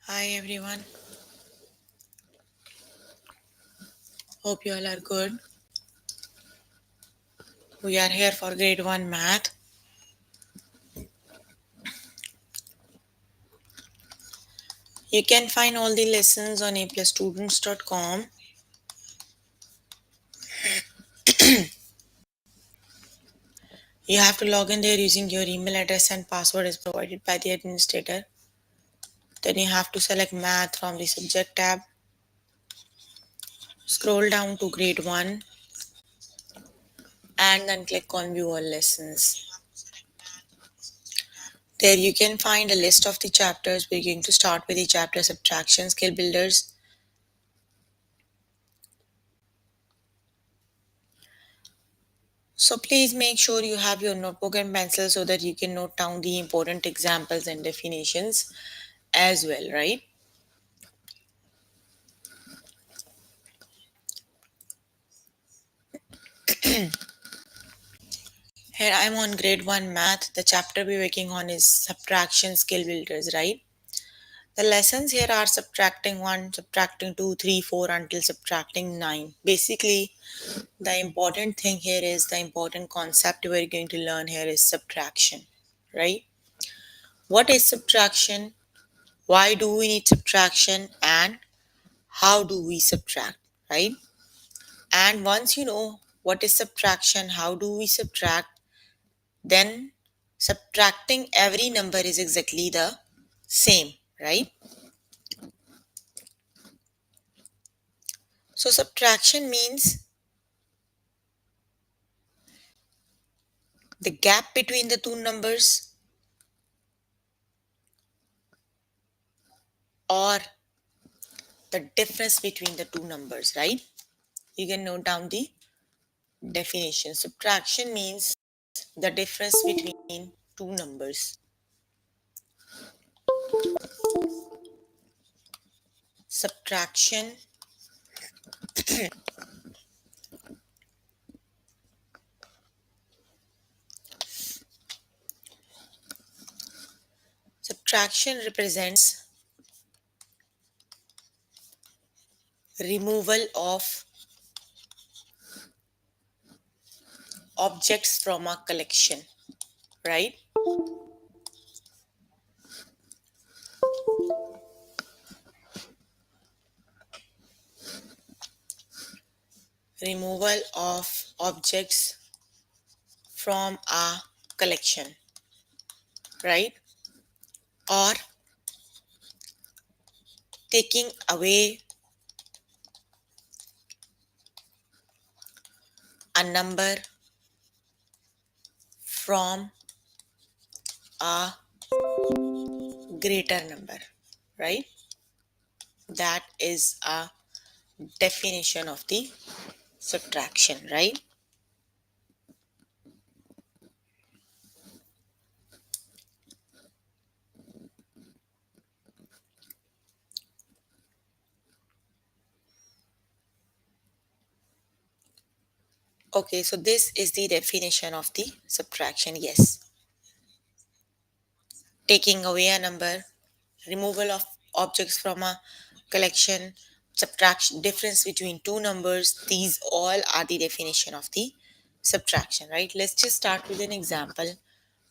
Hi everyone, hope you all are good. We are here for grade 1 math. You can find all the lessons on aplusstudents.com. You have to log in there using your email address and password is provided by the administrator. Then you have to select math from the subject tab. Scroll down to grade 1 and then click on view all lessons. There you can find a list of the chapters. We're going to start with the chapter Subtraction Skill Builders. So please make sure you have your notebook and pencil so that you can note down the important examples and definitions as well, right? Here I'm on grade 1 math. The chapter we're working on is subtraction skill builders, right? The lessons here are subtracting 1, subtracting 2, 3, 4 until subtracting 9. Basically, the important thing here is the important concept we're going to learn here is subtraction, right? What is subtraction? Why do we need subtraction? And how do we subtract, right? And once you know what is subtraction, how do we subtract, then subtracting every number is exactly the same, right? So subtraction means the gap between the two numbers or the difference between the two numbers, right? You can note down the definition. Subtraction means the difference between two numbers. Subtraction subtraction represents removal of objects from a collection, right? Removal of objects from a collection, right? Or taking away a number from a greater number, right? That is a definition of the subtraction, right? Okay, so this is the definition of the subtraction. Yes, taking away a number, removal of objects from a collection, subtraction, difference between two numbers, these all are the definition of the subtraction, right? Let's just start with an example.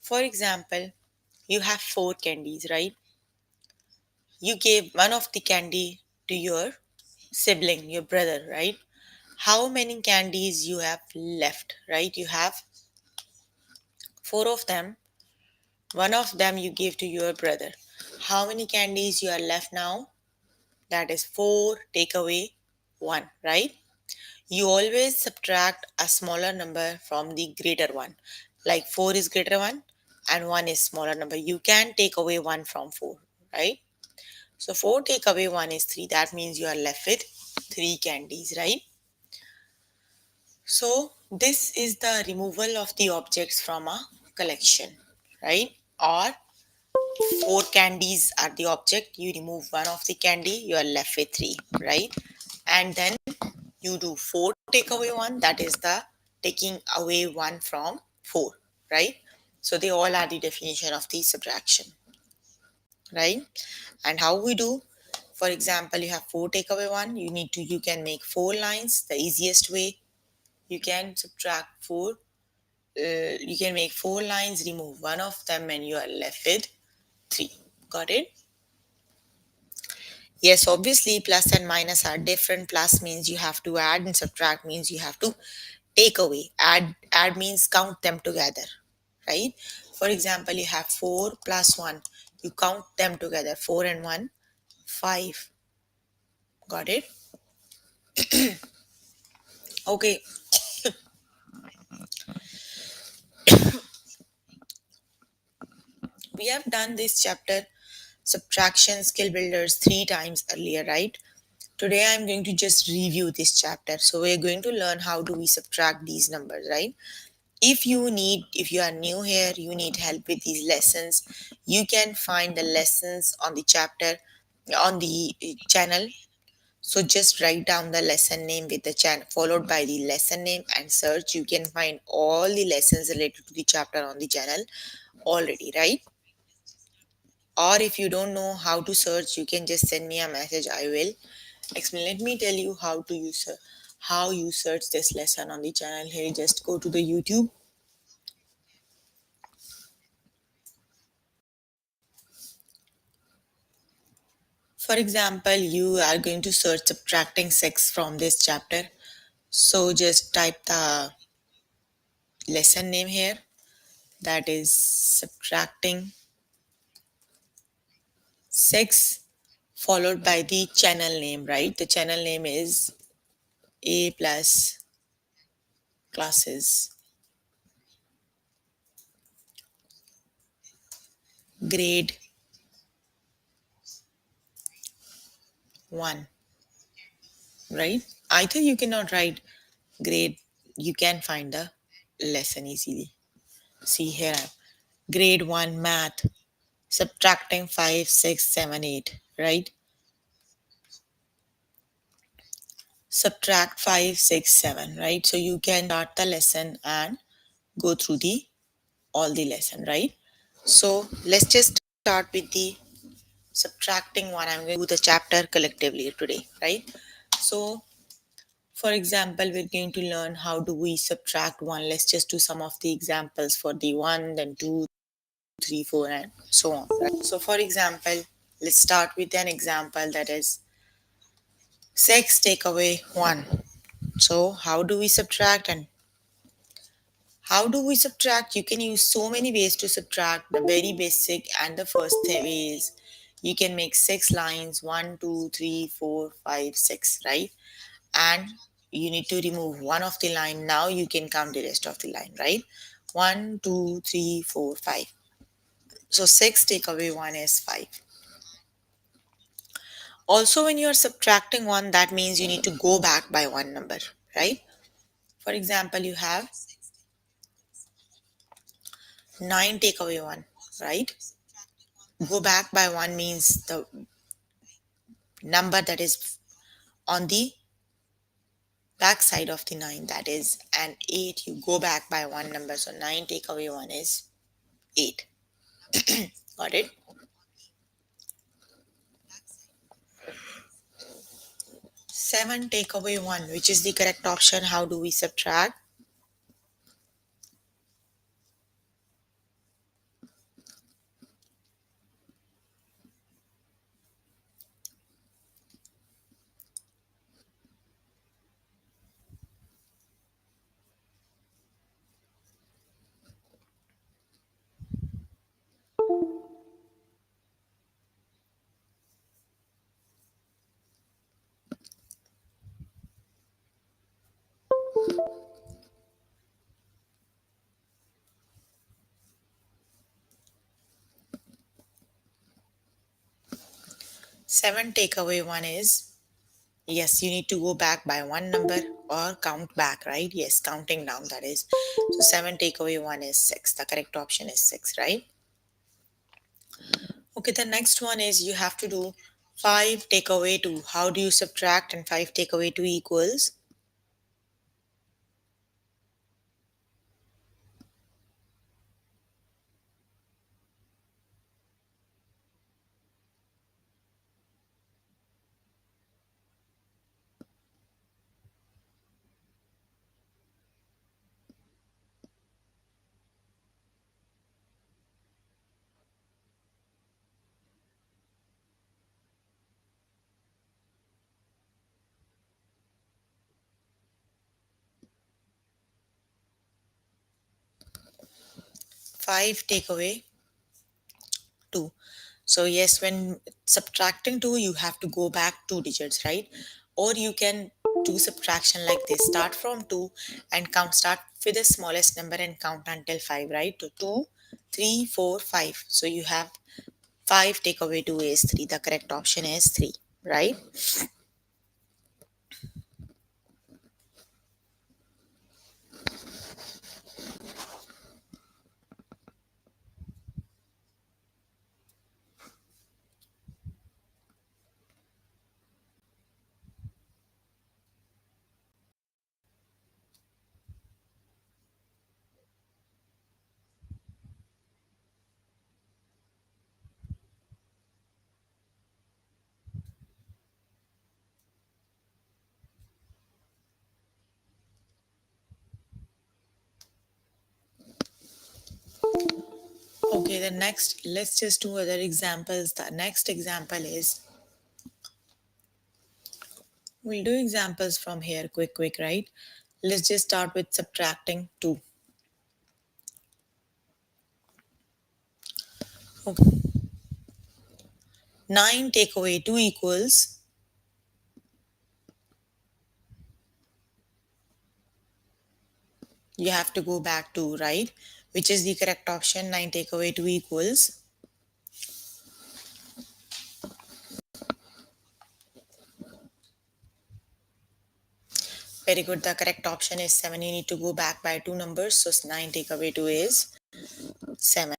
For example, you have four candies, right? You gave one of the candy to your sibling, your brother, right? How many candies you have left, right? You have four of them. One of them you gave to your brother. How many candies you are left now? That is 4, take away 1, right? You always subtract a smaller number from the greater one. Like 4 is greater one and 1 is smaller number. You can take away 1 from 4, right? So 4 take away 1 is 3. That means you are left with 3 candies, right? So this is the removal of the objects from a collection, right? Or 4 candies are the object, you remove one of the candy, you are left with 3, right? And then you do 4 take away 1, that is the taking away 1 from 4, right? So they all are the definition of the subtraction. right? And how we do? For example, you have 4 take away 1. You can make 4 lines. The easiest way, you can subtract 4. You can make 4 lines, remove one of them, and you are left with 3. Got it? Yes, obviously, plus and minus are different. Plus means you have to add, and subtract means you have to take away. Add means count them together, right? For example, you have 4 plus 1. You count them together. 4 and 1, 5. Got it? Okay, we have done this chapter, subtraction skill builders, 3 times earlier, right? Today I'm going to just review this chapter. So we're going to learn how do we subtract these numbers, right? If you are new here, you need help with these lessons, you can find the lessons on the chapter on the channel. So just write down the lesson name with the channel followed by the lesson name and search. You can find all the lessons related to the chapter on the channel already, right? Or if you don't know how to search, you can just send me a message. I will explain. Let me tell you how you search this lesson on the channel. Here, just go to the YouTube. For example, you are going to search subtracting 6 from this chapter. So just type the lesson name here, that is subtracting 6, followed by the channel name, right? The channel name is A plus classes grade 1, right? Either you cannot write grade, you can find the lesson easily. See here, grade 1 math, subtracting 5, 6, 7, 8, right? Subtract 5, 6, 7, right? So you can start the lesson and go through the all the lesson, right? So let's just start with the subtracting one. I'm going to do the chapter collectively today, right? So for example, we're going to learn how do we subtract 1. Let's just do some of the examples for the 1, then 2, 3, 4, and so on, right? So for example, let's start with an example, that is 6 take away 1. So how do we subtract? And how do we subtract? You can use so many ways to subtract. The very basic and the first way is you can make 6 lines, 1, 2, 3, 4, 5, 6, right? And you need to remove one of the line. Now you can count the rest of the line, right? 1, 2, 3, 4, 5. So 6 take away 1 is 5. Also, when you are subtracting 1, that means you need to go back by one number, right? For example, you have 9 take away 1, right? Go back by 1 means the number that is on the back side of the 9, that is an 8. You go back by one number, so 9 take away 1 is 8. Got it? 7 take away 1, which is the correct option. How do we subtract? Seven take away 1 is, yes, you need to go back by one number or count back, right? Yes, counting down, that is. So 7 take away 1 is 6. The correct option is 6, right? Okay, the next one is you have to do 5 take away 2. How do you subtract? And 5 take away 2 equals, 5 take away 2. So yes, when subtracting 2, you have to go back 2 digits, right? Or you can do subtraction like this. Start from 2 and count. Start with the smallest number and count until 5, right? So 2, 3, 4, 5. So you have 5 take away 2 is 3. The correct option is 3, right? Okay, the next, let's just do other examples. The next example is, we'll do examples from here, quick, right? Let's just start with subtracting 2. Okay. 9 take away 2 equals, you have to go back to, right? Which is the correct option? 9 take away 2 equals. Very good. The correct option is 7. You need to go back by 2 numbers. So 9 take away 2 is 7.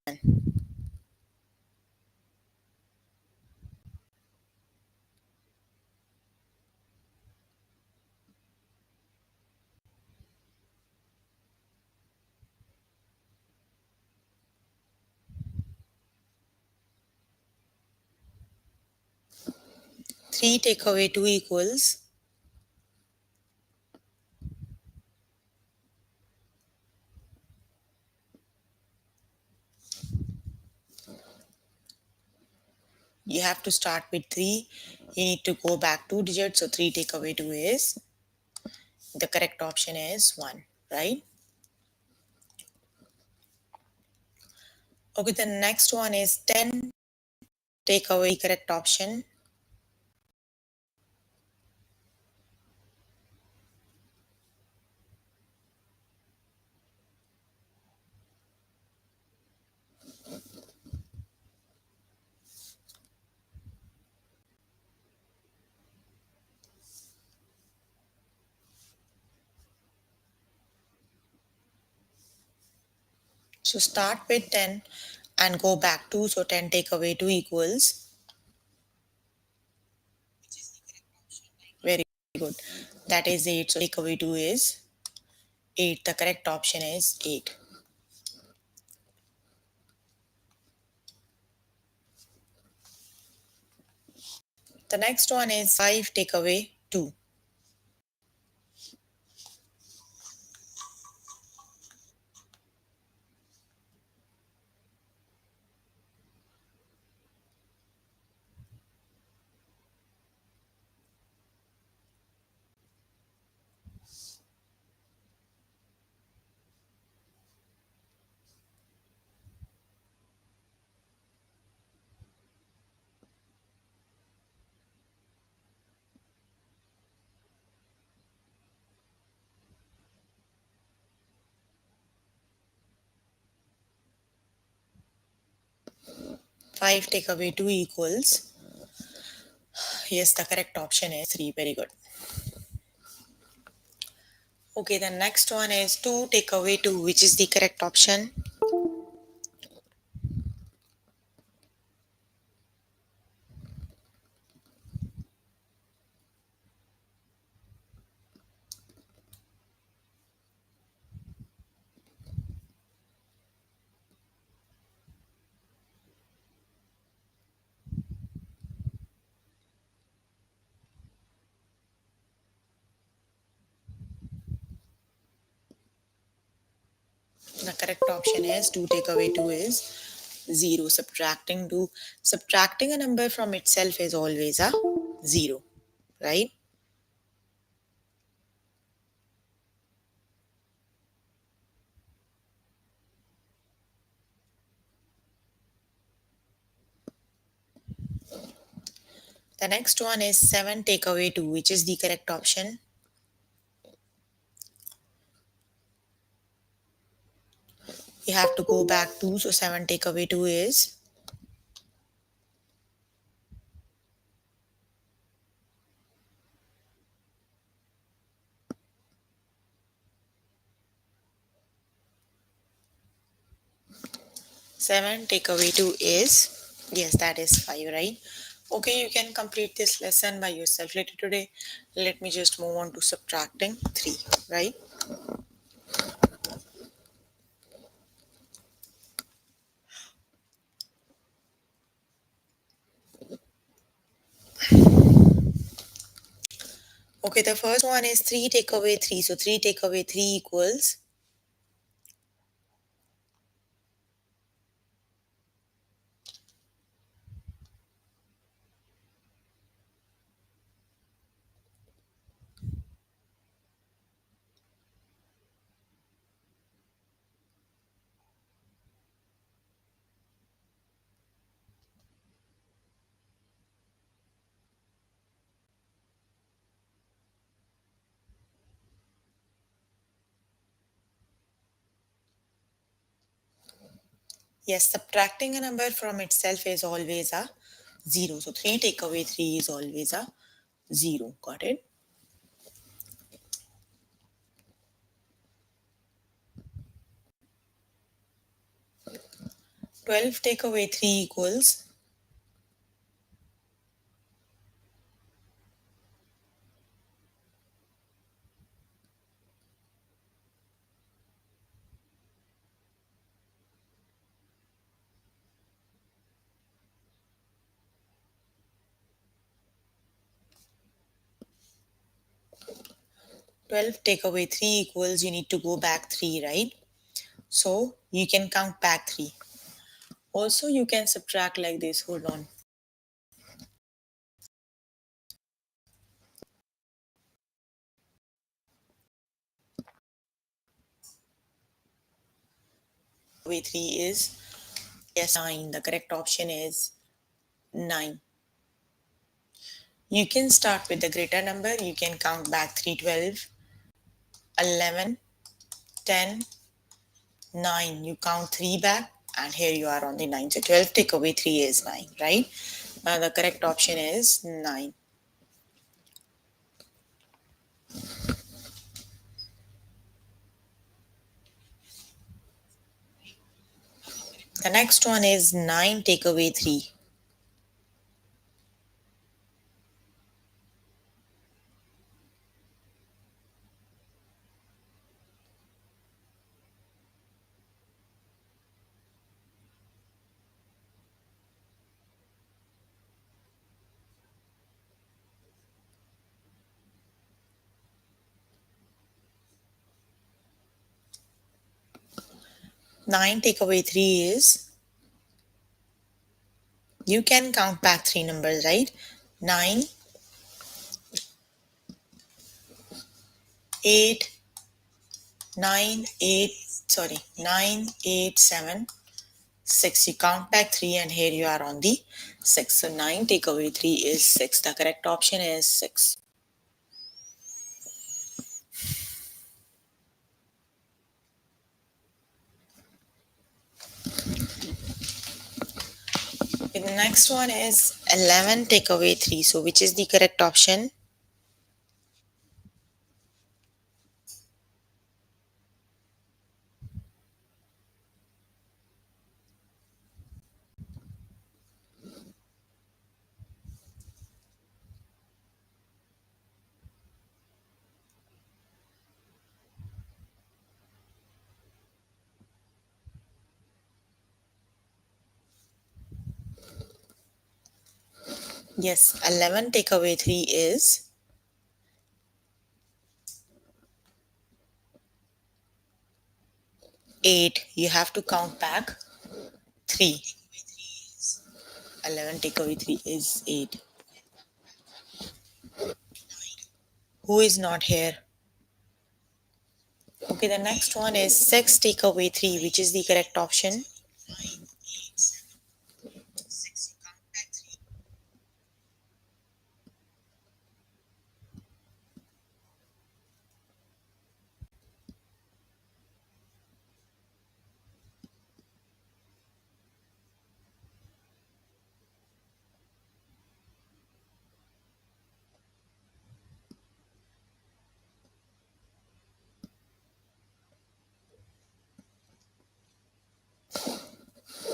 3 take away 2 equals, you have to start with 3. You need to go back 2 digits. So 3 take away 2 is, the correct option is 1, right? Okay, the next one is 10 take away, correct option. So start with 10 and go back 2. So 10 take away 2 equals, very good. That is 8. So take away 2 is 8. The correct option is 8. The next one is 5 take away 2. Five take away 2 equals, yes, the correct option is 3. Very good. Okay, the next one is 2 take away 2, which is the correct option. The correct option is 2 take away 2 is 0. Subtracting a number from itself is always a 0, right? The next one is 7 take away 2, which is the correct option. You have to go back 2, so 7 take away 2 is 7 take away 2 is, yes, that is 5, right? Okay, you can complete this lesson by yourself later today. Let me just move on to subtracting 3, right? Okay, the first one is 3 take away 3. So 3 take away 3 equals yes, subtracting a number from itself is always a 0. So 3 take away 3 is always a 0. Got it? 12 take away 3 equals 12 take away 3 equals, you need to go back 3, right? So you can count back 3. Also, you can subtract like this. Hold on. Away 3 is, yes, 9. The correct option is 9. You can start with the greater number. You can count back 3, 12, 11, 10, 9. You count 3 back, and here you are on the 9. So 12 take away 3 is 9, right? Now the correct option is 9. The next one is 9 take away 3. 9 take away 3 is, you can count back 3 numbers, right? 9, 8, 9, 8, sorry, 9, 8, 7, 6. You count back 3, and here you are on the 6. So 9 take away 3 is 6. The correct option is 6. Okay, the next one is 11 take away 3. So which is the correct option? Yes, 11 take away 3 is 8. You have to count back 3. 11 take away 3 is 8. Who is not here? Okay, the next one is 6 take away 3, which is the correct option.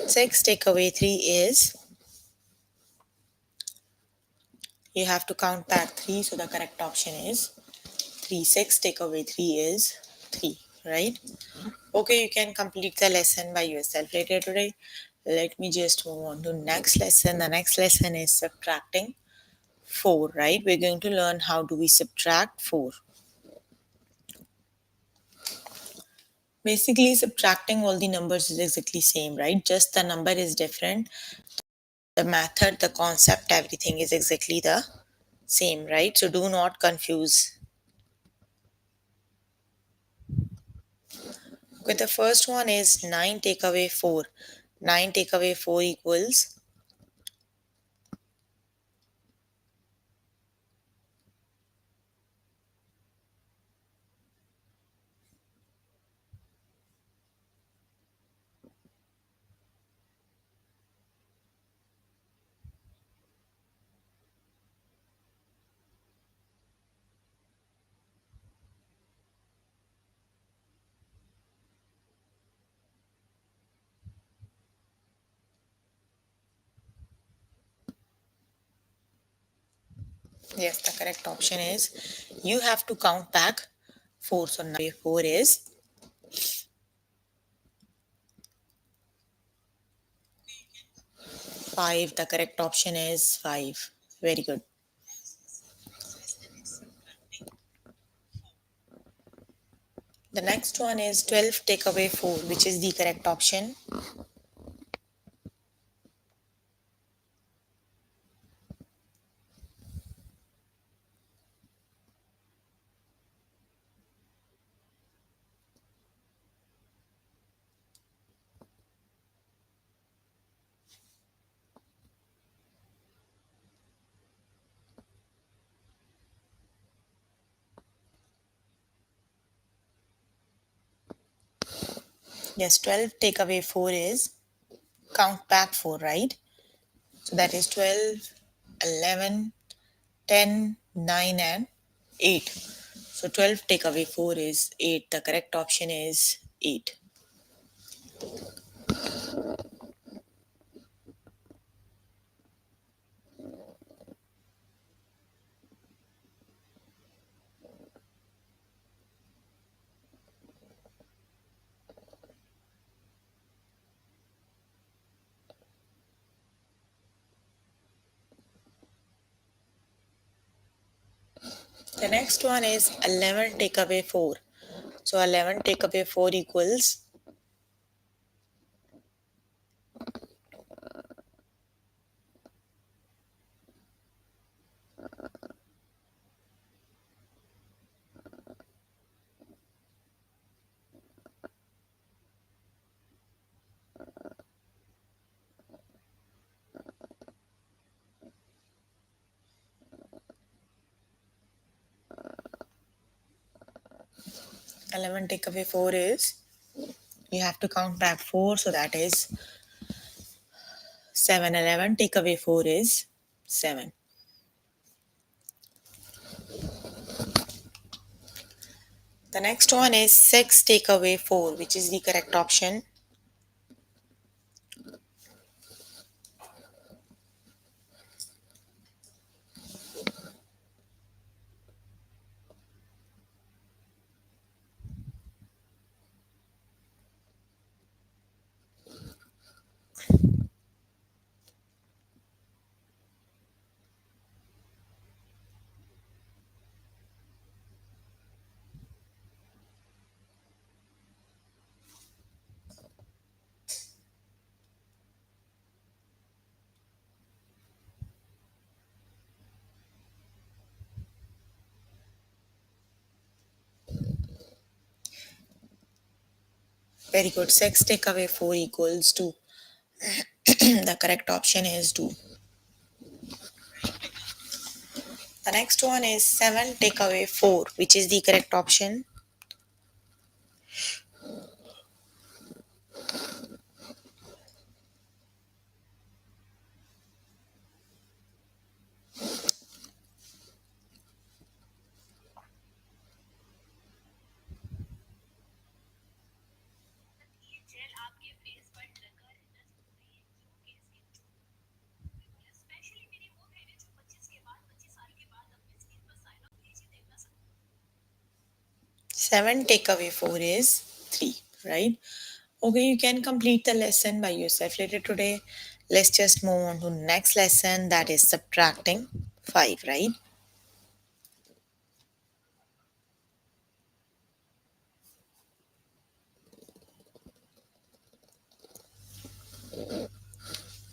6 take away 3 is, you have to count back 3, so the correct option is 3. 6 take away 3 is 3, right? Okay, you can complete the lesson by yourself later today. Let me just move on to next lesson. The next lesson is subtracting 4, right? We're going to learn how do we subtract 4. Basically, subtracting all the numbers is exactly same, right? Just the number is different. The method, the concept, everything is exactly the same, right? So do not confuse. Okay, the first one is 9 take away 4. 9 take away 4 equals, yes, the correct option is, you have to count back 4. So 9 4 is 5. The correct option is 5. Very good. The next one is 12 take away 4, which is the correct option. Yes, 12 take away 4 is, count back 4, right? So that is 12, 11, 10, 9, and 8. So 12 take away 4 is 8. The correct option is 8. The next one is 11 take away 4. So 11 take away 4 equals, 11 take away 4 is, you have to count back 4, so that is 7. 11 take away 4 is 7. The next one is 6 take away 4, which is the correct option. Very good. 6 take away 4 equals 2. The correct option is 2. The next one is 7 take away 4, which is the correct option. 7 take away 4 is 3, right? Okay, you can complete the lesson by yourself later today. Let's just move on to next lesson, that is subtracting 5, right?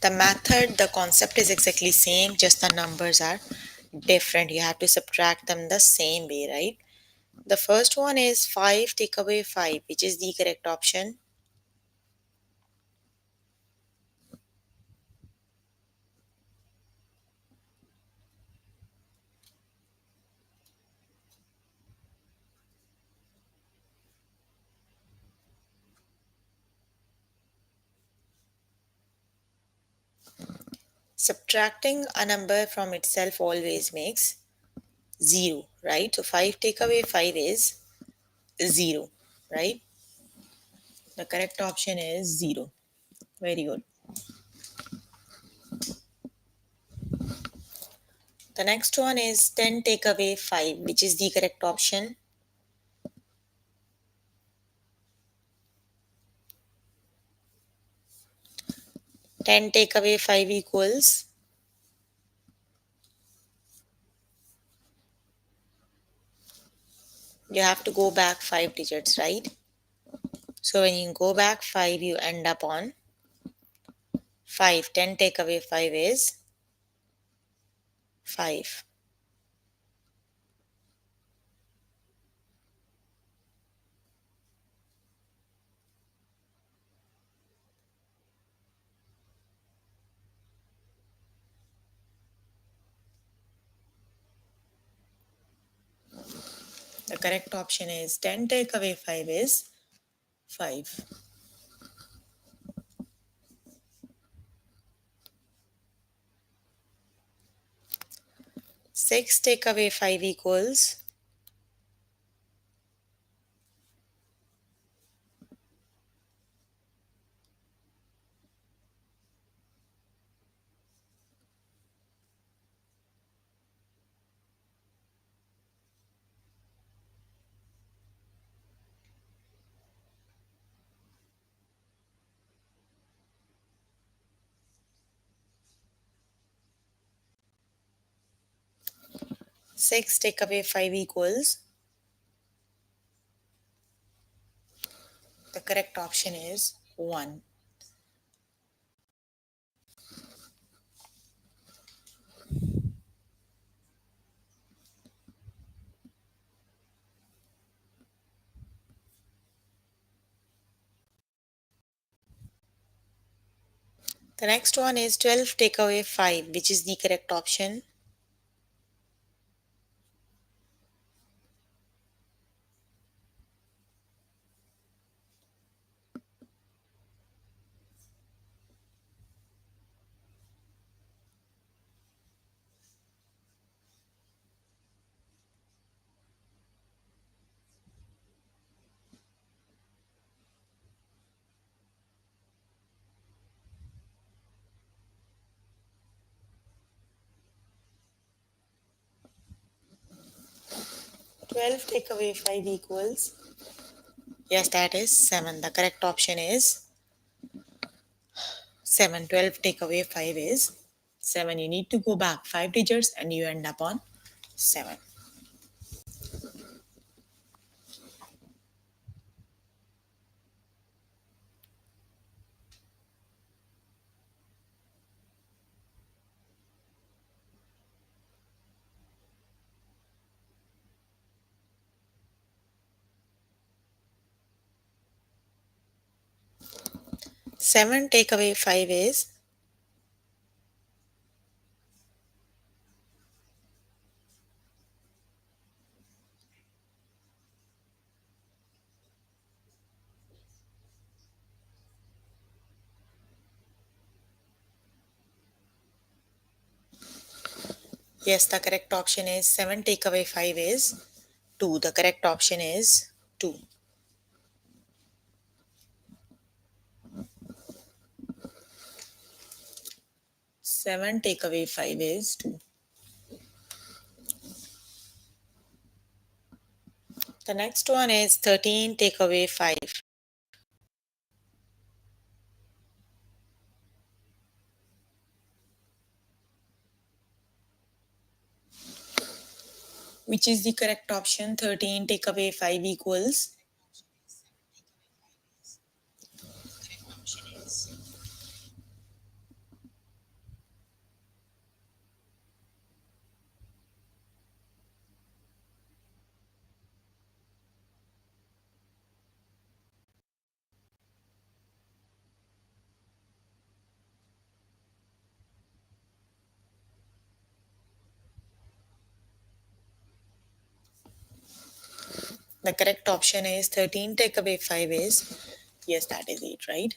The method, the concept is exactly same, just the numbers are different. You have to subtract them the same way, right? The first one is 5 take away 5, which is the correct option. Subtracting a number from itself always makes 0, right? So 5 take away 5 is 0, right? The correct option is 0. Very good. The next one is 10 take away 5, which is the correct option. 10 take away 5 equals, you have to go back 5 digits, right? So when you go back 5, you end up on 5. 10 take away 5 is 5. The correct option is 10 take away 5 is 5. 6 take away 5 equals, six take away 5 equals, the correct option is 1. The next one is 12 take away 5, which is the correct option. Twelve take away 5 equals, yes, that is 7. The correct option is 7. 12 take away 5 is 7. You need to go back 5 digits and you end up on 7. 7 take away 5 is, yes, the correct option is 7 take away 5 is 2. The correct option is 2. 7 take away 5 is 2. The next one is 13 take away 5, which is the correct option. 13 take away 5 equals. The correct option is 13 take away 5 is, yes, that is it, right?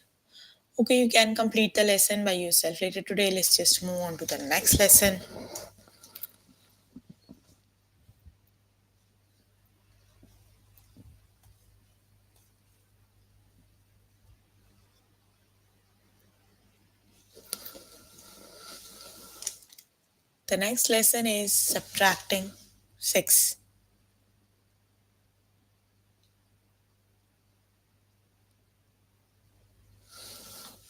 Okay, you can complete the lesson by yourself later today. Let's just move on to the next lesson. The next lesson is subtracting 6.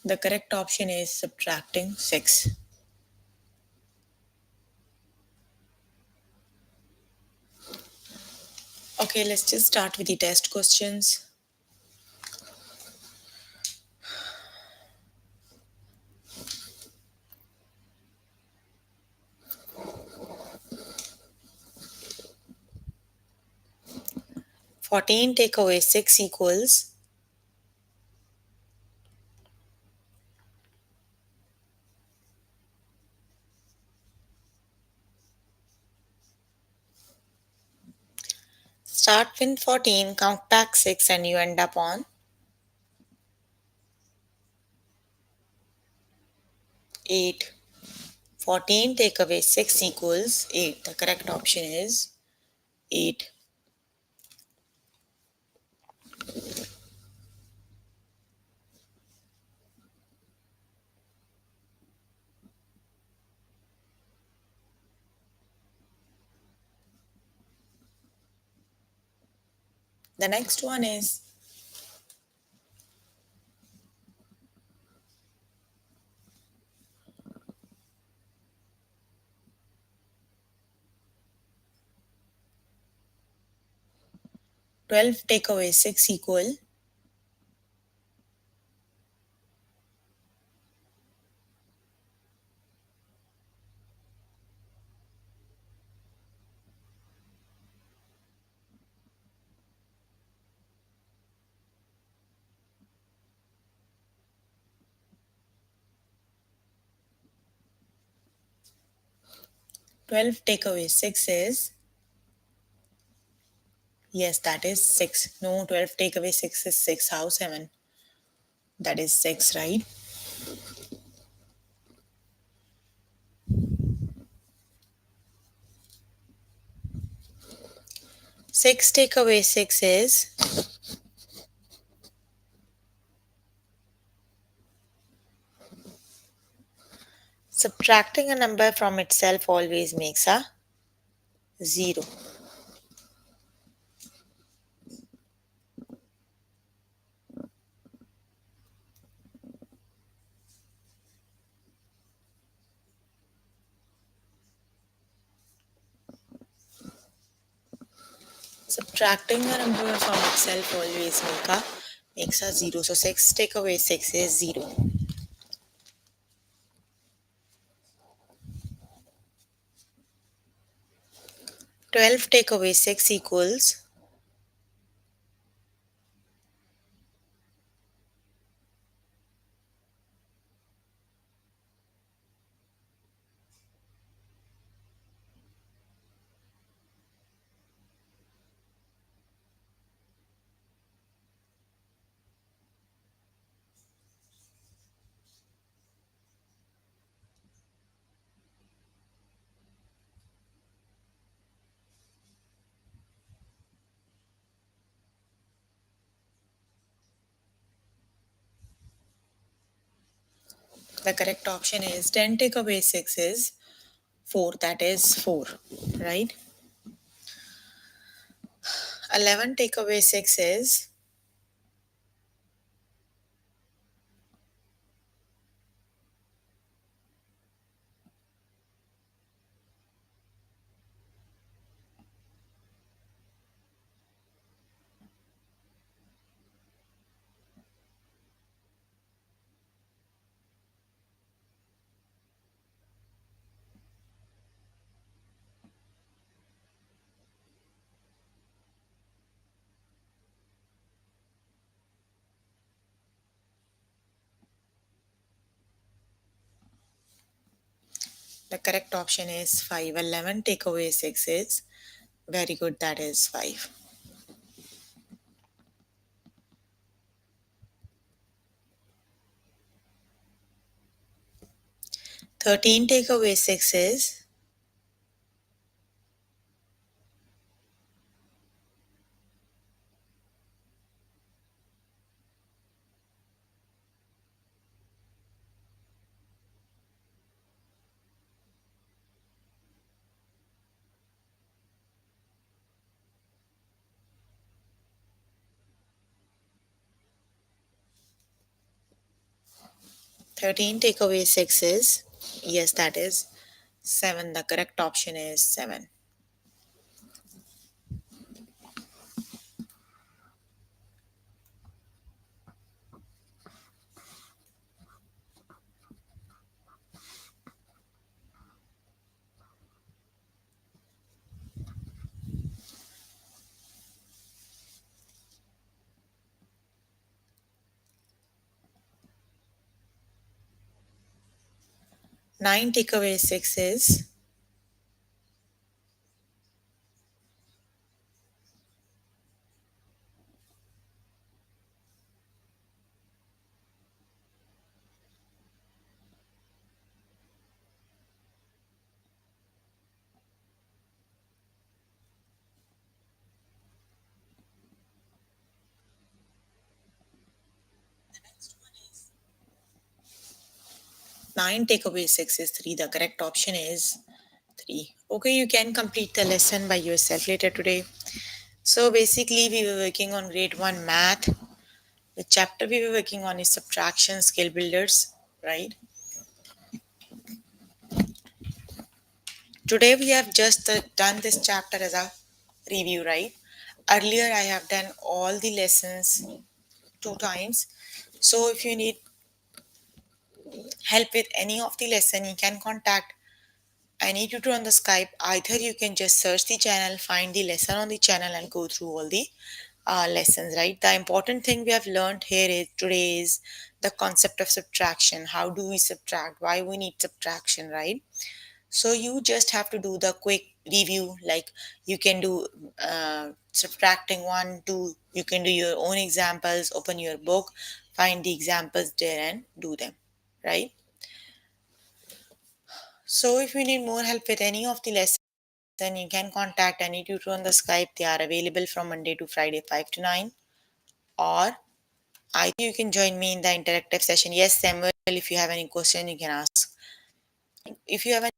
The correct option is subtracting 6. Okay, let's just start with the test questions. Fourteen take away 6 equals. Start with 14, count back 6, and you end up on 8. 14 take away 6 equals 8. The correct option is 8. The next one is 12 take away 6 equal. Twelve take away 6 is, yes, that is 6. No, 12 take away 6 is 6. How 7? That is 6, right? Six take away 6 is, subtracting a number from itself always makes a 0. 'Subtracting a number from itself always makes a 0. So 6 take away 6 is 0. 12 take away 6 equals, 'The correct option is 10 take away 6 is 4. That is 4, right? 11 take away 6 is the correct option is 5. 11 take away 6 is very good, that is 5. 13 take away 6 is 13 take away 6 is, yes, that is 7. The correct option is 7. 9 take away 6 is 9 take away 6 is 3. The correct option is 3. Okay, you can complete the lesson by yourself later today. So basically, we were working on grade 1 math. The chapter we were working on is subtraction skill builders, right? Today we have just done this chapter as a review, right? Earlier I have done all the lessons 2 times. So if you need help with any of the lesson, you can contact any tutor on the Skype. Either you can just search the channel, find the lesson on the channel and go through all the lessons, right? The important thing we have learned here is today is the concept of subtraction. How do we subtract? Why we need subtraction, right? So you just have to do the quick review, like you can do subtracting 1, 2, you can do your own examples, open your book, find the examples there and do them, right? So if you need more help with any of the lessons, then you can contact any tutor on the Skype. They are available from Monday to Friday, 5 to 9. Or either you can join me in the interactive session. Yes, Samuel, if you have any question, you can ask. If you have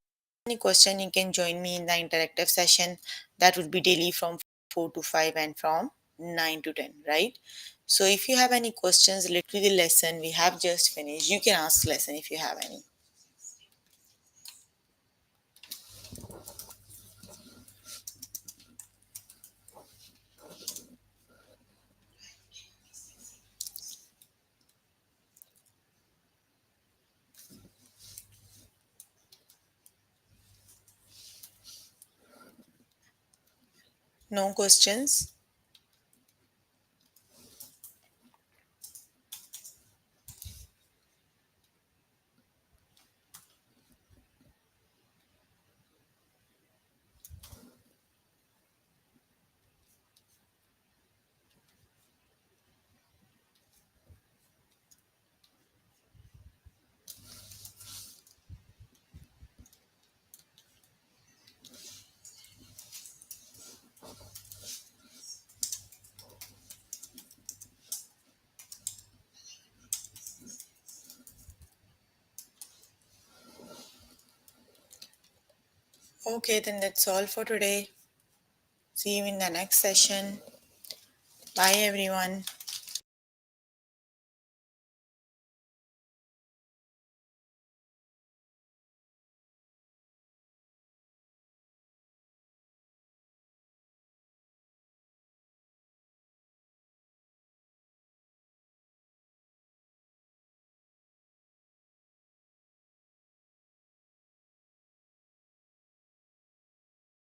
any question, you can join me in the interactive session. That would be daily from 4 to 5 and from 9 to 10, right? So if you have any questions related to the lesson we have just finished, you can ask lesson if you have any. No questions? Okay, then that's all for today. See you in the next session. Bye everyone.